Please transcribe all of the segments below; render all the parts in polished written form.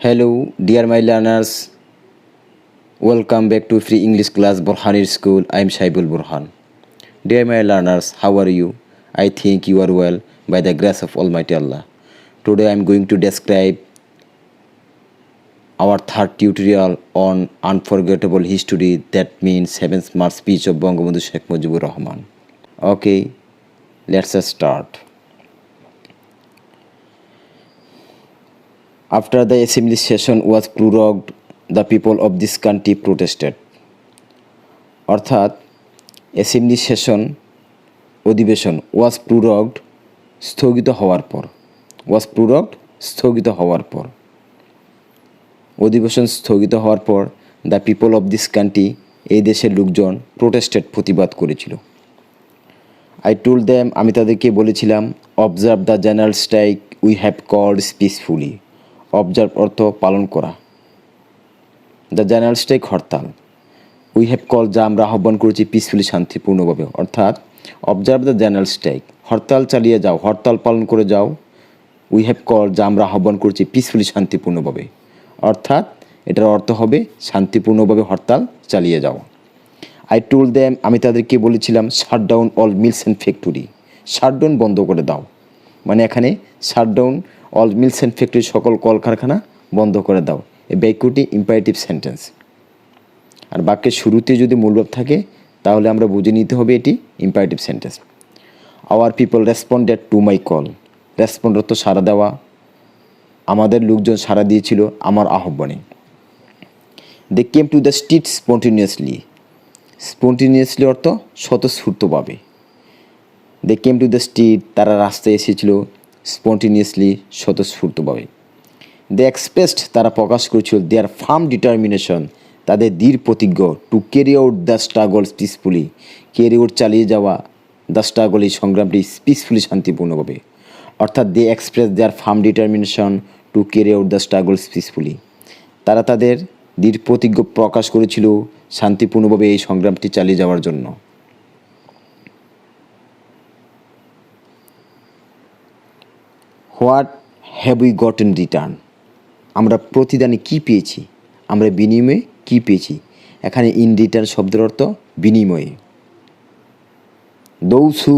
Hello, dear my learners. Welcome back to free English class Burhanir School. I am Shaibul Burhan. Dear my learners, how are you? I think you are well by the grace of Almighty Allah. Today I am going to describe our third tutorial on unforgettable history, that means 7th March speech of Bangabandhu Sheikh Mujibur Rahman. Okay, let's start. After the assembly session was prorogued, the people of this country protested. অর্থাৎ assembly session অধিবেশন স্থগিত হওয়ার পর অধিবেশন স্থগিত হওয়ার পর the people of this country, এই দেশের লোকজন প্রোটেস্টেড, প্রতিবাদ করেছিল। আই টোল্ড দ্যাম, আমি তাদেরকে বলেছিলাম, observe the general strike we have called peacefully. Observe অর্থ পালন করা, দ্য জেনারেল স্ট্রাইক হরতাল, উই হ্যাভ কল যা আমরা আহ্বান করেছি, পিসফুলি শান্তিপূর্ণভাবে। অর্থাৎ অবজার্ভ দ্য জেনারেল স্ট্রাইক, হরতাল চালিয়ে যাও, হরতাল পালন করে যাও। উই হ্যাভ কল যা আমরা আহ্বান করেছি, পিসফুলি শান্তিপূর্ণভাবে। অর্থাৎ এটার অর্থ হবে শান্তিপূর্ণভাবে হরতাল চালিয়ে যাও। আই টোল্ড দ্যাম, আমি তাদেরকে বলেছিলাম, shut down all mills and factory. Shutdown বন্ধ করে দাও, মানে এখানে shutdown all mills and factory, সকল কলকারখানা বন্ধ করে দাও। এই বাক্যটি ইম্পারেটিভ সেন্টেন্স। আর বাক্যের শুরুতে যদি মূলভাব থাকে তাহলে আমরা বুঝে নিতে হবে এটি imperative sentence. Our people responded to my call. Respond অর্থ সাড়া দেওয়া, আমাদের লোকজন সাড়া দিয়েছিল আমার আহ্বানে। They came to the street spontaneously. Spontaneously অর্থ স্বতঃস্ফূর্তভাবে। They came to the street, তারা রাস্তায় এসেছিল, স্পন্টেনিয়াসলি স্বতঃস্ফূর্তভাবে। দে এক্সপ্রেসড, তারা প্রকাশ করেছিল, দেয়ার ফার্ম ডিটারমিনেশন, তাদের দৃঢ় প্রতিজ্ঞ, to carry out the struggle peacefully, carry out চালিয়ে যাওয়া, দ্য স্ট্রাগল এই সংগ্রামটি পিসফুলি শান্তিপূর্ণভাবে। অর্থাৎ they express their firm determination to carry out the struggle peacefully, তারা তাদের দৃঢ় প্রতিজ্ঞ প্রকাশ করেছিল শান্তিপূর্ণভাবে এই সংগ্রামটি চালিয়ে যাওয়ার জন্য। What have we got in return, আমরা প্রতিদানে কী পেয়েছি, আমরা বিনিময়ে কী পেয়েছি। এখানে ইন রিটার্ন শব্দের অর্থ বিনিময়ে। Those who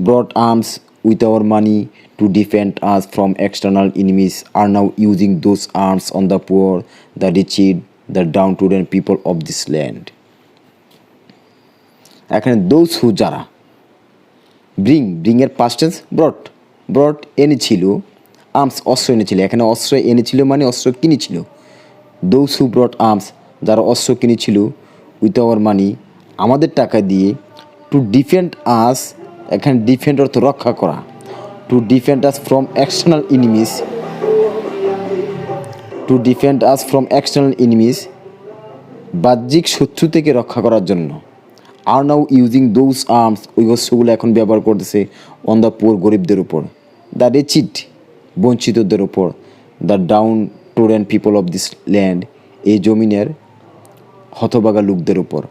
brought arms with our money to defend us from external enemies are now using those arms on the poor, the wretched, the downtrodden people of this land. এখানে those who যারা, ব্রিংয়ের past tense ব্রট এনেছিল, arms অস্ত্র এনেছিল, এখানে অস্ত্র এনেছিল মানে অস্ত্র কিনেছিল। দোজ হু ব্রট আর্মস, যারা অস্ত্র কিনেছিল, উইথ আওয়ার মানি, আমাদের টাকা দিয়ে, টু ডিফেন্ড আস, এখানে ডিফেন্ড অর্থ রক্ষা করা, two defend us from external enemies, two defend us from external enemies, বাহ্যিক শত্রু থেকে রক্ষা করার জন্য। আর নাও ইউজিং দোজ আর্মস, ওই অস্ত্রগুলো এখন ব্যবহার করতেছে, অন দ্য পুয়ার, গরিবদের উপর, দ্য রিচিড, বঞ্চিতদের উপর, the downtrodden people of this land, এই জমিনের হতভাগা লোকদের উপর,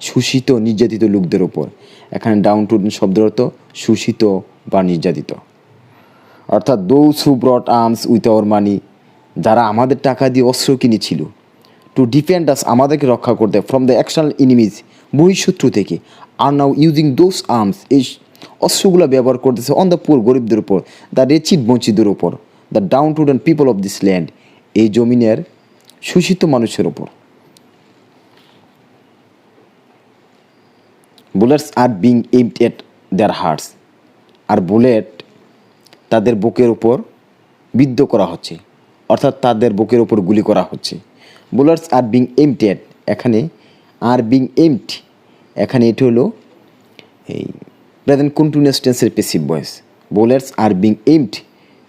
শোষিত নির্যাতিত লোকদের উপর। এখানে ডাউন টুডেন শব্দের অর্থ শোষিত বা নির্যাতিত। অর্থাৎ those who brought arms with our মানি, যারা আমাদের টাকা দিয়ে অস্ত্র কিনেছিল, টু ডিফেন্ড আস, আমাদেরকে রক্ষা করতে, ফ্রম দ্য এক্সটার্নাল এনিমিজ, বহিঃশত্রু থেকে, আর নাও ইউজিং দোজ আর্মস, এই অস্ত্রগুলো ব্যবহার করতেছে, অন দ্য পুয়ার, গরিবদের উপর, দ্য রিচিড, বঞ্চিতদের উপর, the downtrodden people of this land, এই জমিনের শোষিত মানুষের উপর। Bullets are being aimed at their hearts, আর বুলেট তাদের বুকের উপর বিদ্ধ করা হচ্ছে, অর্থাৎ তাদের বুকের উপর গুলি করা হচ্ছে। Bullets are being aimed at, এখানে আর বিং এইমড, এখানে এটি হলো এই প্রেজেন্ট কন্টিনিউয়াস টেন্সের passive voice. Bullets are being aimed,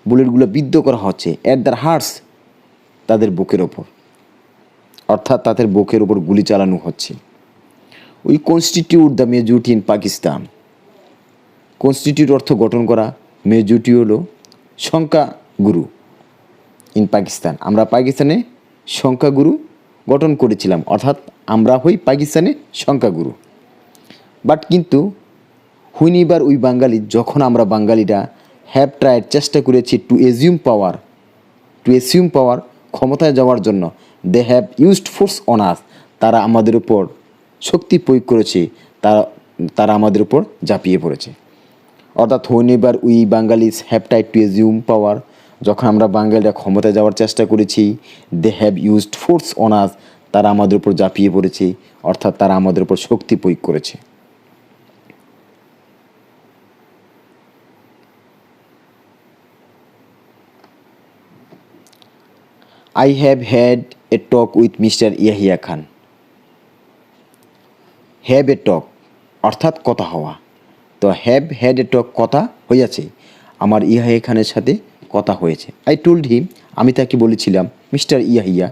বুলেটগুলো বিদ্ধ করা হচ্ছে, এট দেয়ার হার্টস, তাদের বুকের ওপর, অর্থাৎ তাদের বুকের ওপর গুলি চালানো হচ্ছে। We constitute the majority in Pakistan. Constitute অর্থ গঠন করা, মেজরিটি হলো সংখ্যাগুরু, ইন পাকিস্তান, আমরা পাকিস্তানে সংখ্যাগুরু গঠন করেছিলাম, অর্থাৎ আমরা হই পাকিস্তানে সংখ্যাগুরু। বাট কিন্তু হুইনিবার উই বাঙালি, যখন আমরা বাঙালিরা হ্যাভ ট্রাইড, চেষ্টা করেছি, to assume power, to assume power, ক্ষমতায় যাওয়ার জন্য। They have used force on us, তারা আমাদের উপর শক্তি প্রয়োগ করেছে, তারা তারা আমাদের উপর ঝাঁপিয়ে পড়েছে। অর্থাৎ whenever we Bengalis have tried to assume power, যখন আমরা বাঙালিরা ক্ষমতায় যাওয়ার চেষ্টা করেছি, they have used force on us, তারা আমাদের উপর ঝাঁপিয়ে পড়েছে, অর্থাৎ তারা আমাদের উপর শক্তি প্রয়োগ করেছে। I have had a talk with Mr. Yahya Khan. Have a talk অর্থাৎ কথা হওয়া। তো হ্যাভ হ্যাড এ টক কথা হয়েছে, আমার ইয়াহিয়া খানের সাথে কথা হয়েছে। আই টোল্ড হিম, আমি তাকে বলেছিলাম, mister Yahya,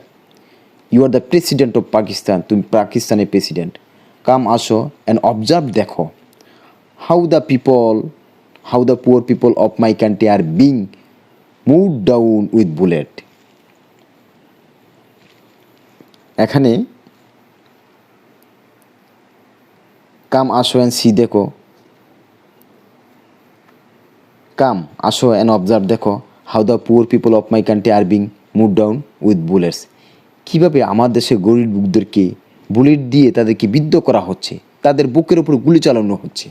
you are the president of Pakistan, তুমি পাকিস্তানের প্রেসিডেন্ট। কাম আসো অ্যান্ড অবজার্ভ, দেখো, how the poor people of my country are being move down with bullet. এখানে কাম আসো অ্যান্ড সি, দেখো, কাম আসো অ্যান্ড অবজার্ভ, দেখো, how the poor people of my country are being move down with bullets, কীভাবে আমার দেশের গরিব লোকদেরকে বুলেট দিয়ে তাদেরকে বিদ্ধ করা হচ্ছে, তাদের বুকের উপর গুলি চালানো হচ্ছে।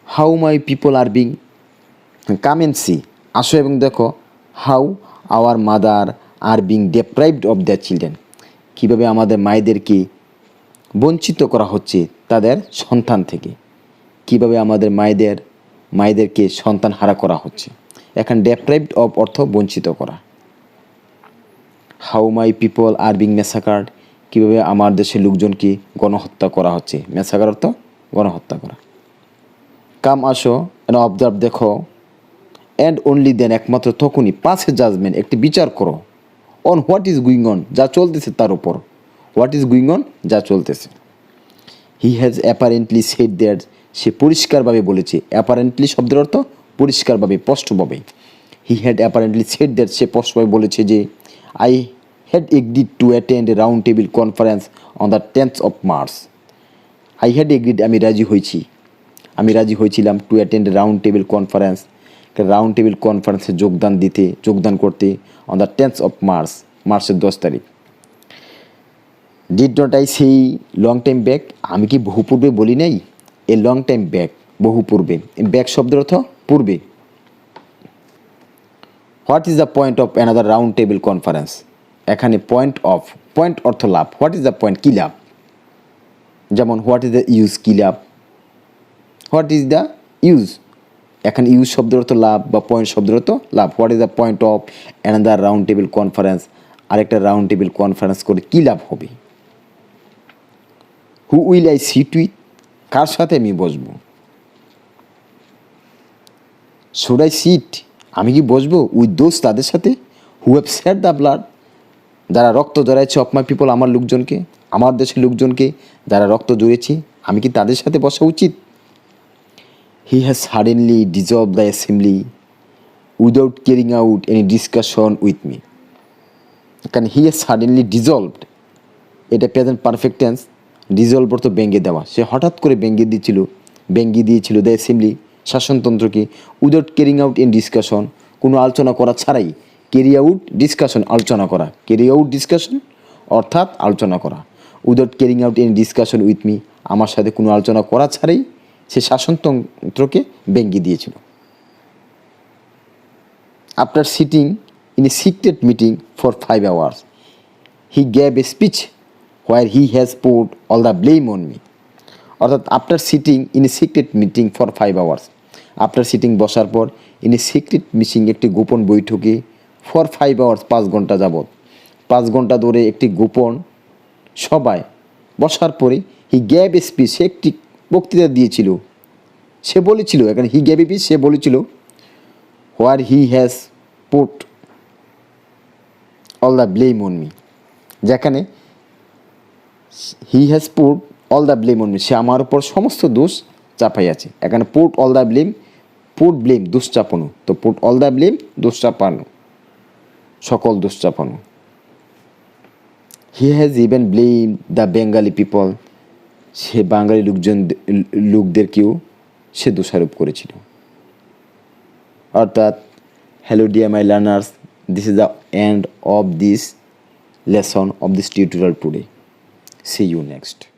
How my people are being, come and see, আসো এবং দেখো, how our mother are being deprived of their children, কীভাবে আমাদের মায়েদেরকে বঞ্চিত করা হচ্ছে তাদের সন্তান থেকে, কীভাবে আমাদের মায়েদেরকে সন্তান হারা করা হচ্ছে। এখন ডেপ্রাইভড অফ অর্থ বঞ্চিত করা। How my people are being massacred, কীভাবে আমার দেশের লোকজনকে গণহত্যা করা হচ্ছে। ম্যাসাকার অর্থ গণহত্যা করা। কাম আসো অ্যান্ড অবজার্ভ, দেখো, অ্যান্ড অনলি দেন, একমাত্র তখনই, পাস এ জাজমেন্ট, একটি বিচার করো, on what is going on, যা চলতেছে তার উপর, হোয়াট ইজ গুইং অন, যা চলতেছে। He has apparently said that, সে পরিষ্কারভাবে বলেছে। অ্যাপারেন্টলি শব্দের অর্থ পরিষ্কারভাবে, স্পষ্টভাবে। He had apparently said that, সে স্পষ্টভাবে বলেছে যে, I had agreed to attend a round table conference on the 10th of March। I had agreed, আমি রাজি হয়েছিলাম, to attend round table conference, round table কনফারেন্সে যোগদান করতে, on the 10th of March, মার্চের 10 তারিখ। ডিড নট আই সেই long time back, আমি কি বহু পূর্বে বলি নাই? এ লং টাইম ব্যাক, বহু পূর্বে। ব্যাক শব্দের অর্থ পূর্বে। What is the point of another round table conference, এখানে পয়েন্ট অর্থ লাভ। হোয়াট ইজ দ্য পয়েন্ট, কী লাভ। যেমন হোয়াট ইজ দ্য ইউজ, কী লাভ। হোয়াট ইজ দ্য ইউজ, এখানে ইউজ শব্দের অর্থ লাভ বা পয়েন্ট শব্দের অর্থ লাভ। What is the point of another round table conference, আরেকটা রাউন্ড টেবিল কনফারেন্স করে কী লাভ হবে। Who will I sit with, কার সাথে আমি বসবো। শুড আই সিট, আমি কি বসবো, উইথ দোজ, তাদের সাথে, who have shed the blood, যারা রক্ত জড়াইছে, অফ মাই পিপল, আমার লোকজনকে, আমার দেশের লোকজনকে যারা রক্ত জড়িয়েছে, আমি কি তাদের সাথে বসা উচিত। He has suddenly dissolve the assembly without carrying out any discussion with me. কারণ হি হ্যাজ সাডেনলি ডিজলভড, এটা প্রেজেন্ট পারফেক্ট টেন্স। ডিজলভ অর্থ ভেঙে দেওয়া, সে হঠাৎ করে ভেঙে দিয়েছিল দ্য অ্যাসেম্বলি, শাসনতন্ত্রকে, without carrying out in discussion, কোনো আলোচনা করা ছাড়াই। ক্যারি আউট ডিসকাশন, আলোচনা করা, ক্যারি আউট ডিসকাশন অর্থাৎ আলোচনা করা। Without carrying out in discussion with me, আমার সাথে কোনো আলোচনা করা ছাড়াই সে শাসনতন্ত্রকে ভেঙে দিয়েছিল। After sitting in a secret meeting for 5 hours, he gave a speech where he has put all the blame on me. অর্থাৎ after sitting in a secret meeting for 5 hours, after sitting বসার পর, in a secret meeting একটি গোপন বৈঠকে, for 5 hours 5 ঘন্টা যাবৎ, 5 ঘন্টা ধরে একটি গোপন সভায় বসার পরে, হি গ্যাভ এ স্পিচ, সে একটি বক্তৃতা দিয়েছিল, সে বলেছিল, এখানে হি গ্যাভ এ স্পিচ, সে বলেছিল, where he has put all the blame on me, যেখানে he has put all the blame on me, সে আমার উপর সমস্ত দোষ চাপাইয়াছে। এখানে put all the blame, put blame দোষ চাপানো, তো পুট অল দ্য ব্লেম দোষ চাপানো, সকল দোষ চাপানো। He has even blame the Bengali people, সে বাঙালি লোকদেরকেও সে দোষারোপ করেছিল। অর্থাৎ hello dear my learners, this is the end of this lesson of this tutorial today. See you next.